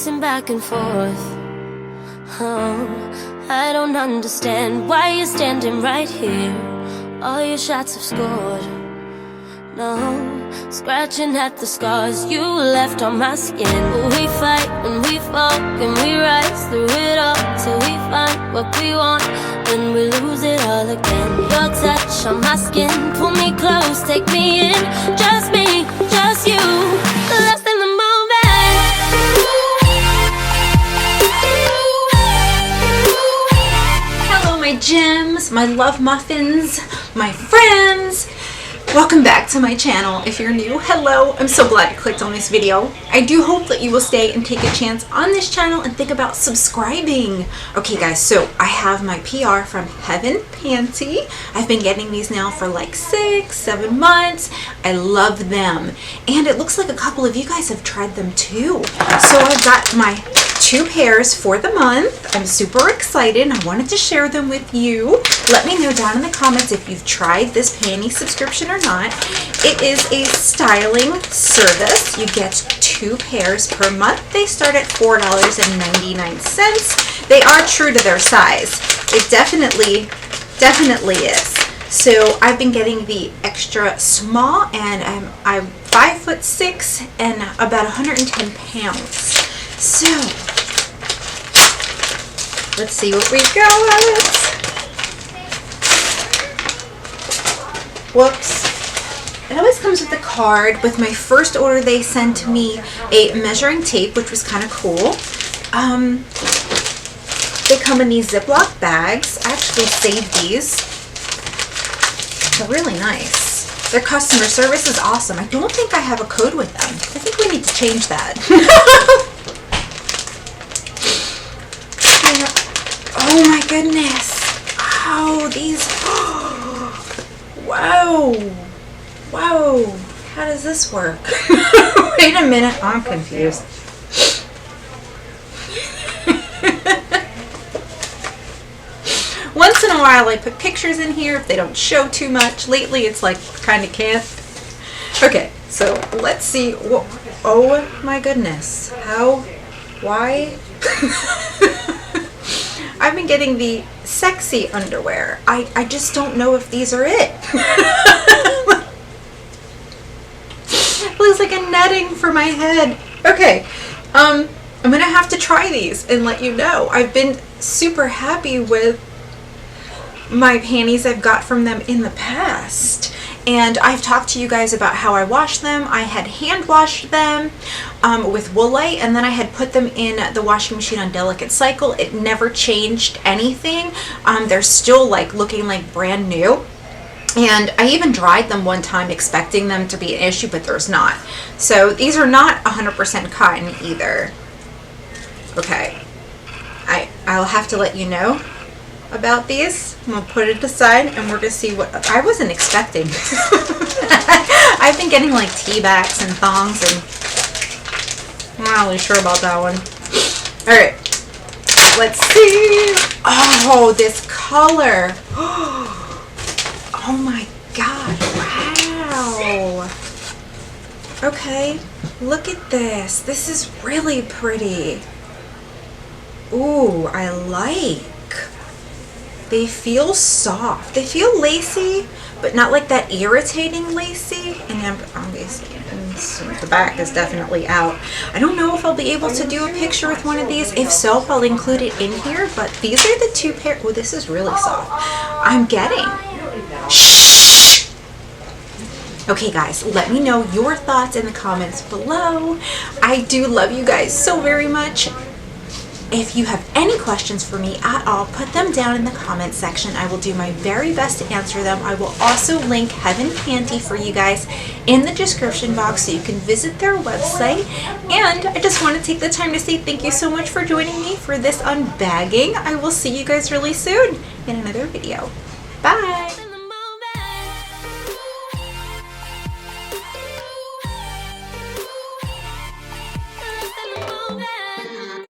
pacing back and forth. Oh, I don't understand why you're standing right here. All your shots have scored. No, scratching at the scars you left on my skin. We fight and we fall and we rise through it all till we find what we want, then we lose it all again. Your touch on my skin, pull me close, take me in. Just me, just you, lost in the moment. Hello my gems, my love muffins, my friends. Welcome back to my channel. If you're new, hello. I'm so glad you clicked on this video. I do hope that you will stay and take a chance on this channel and think about subscribing. Okay guys, so I have my PR from Heaven Panty. I've been getting these now for like 6-7 months. I love them. And it looks like a couple of you guys have tried them too. So I've got my 2 pairs for the month. I'm super excited and I wanted to share them with you. Let me know down in the comments if you've tried this panty subscription or not. It is a styling service. You get 2 pairs per month. They start at $4.99. They are true to their size. It definitely is. So I've been getting the extra small, and I'm 5'6" and about 110 pounds. So let's see what we got. Whoops. It always comes with a card. With my first order, they sent me a measuring tape, which was kind of cool. They come in these Ziploc bags. I actually saved these. They're really nice. Their customer service is awesome. I don't think I have a code with them. I think we need to change that. Oh my goodness. Oh, these. Whoa. Whoa. How does this work? Wait a minute. I'm confused. Once in a while I put pictures in here if they don't show too much. Lately it's like kind of can't. Okay, so let's see. Whoa. Oh my goodness. How? Why? I've been getting the sexy underwear. I just don't know if these are it. It looks like a netting for my head. Okay, I'm gonna have to try these and let you know. I've been super happy with my panties I've got from them in the past. And I've talked to you guys about how I wash them. I had hand washed them with Ouai, and then I had put them in the washing machine on delicate cycle. It never changed anything. They're still like looking like brand new. And I even dried them one time expecting them to be an issue, but there's not. So these are not 100% cotton either. Okay. I'll have to let you know about these. I'm gonna put it aside and we're gonna see what I wasn't expecting. I've been getting like tea backs and thongs, and I'm not really sure about that one. Alright, let's see. Oh, this color. Oh my god, wow. Okay, look at this. This is really pretty. Ooh, I like. They feel soft. They feel lacy, but not like that irritating lacy. And obviously, the back is definitely out. I don't know if I'll be able to do a picture with one of these. If so, I'll include it in here. But these are the 2 pairs. Oh, this is really soft. I'm getting. Shh. Okay, guys, let me know your thoughts in the comments below. I do love you guys so very much. If you have any questions for me at all, put them down in the comment section. I will do my very best to answer them. I will also link Heaven Panty for you guys in the description box so you can visit their website. And I just want to take the time to say thank you so much for joining me for this unbagging. I will see you guys really soon in another video. Bye!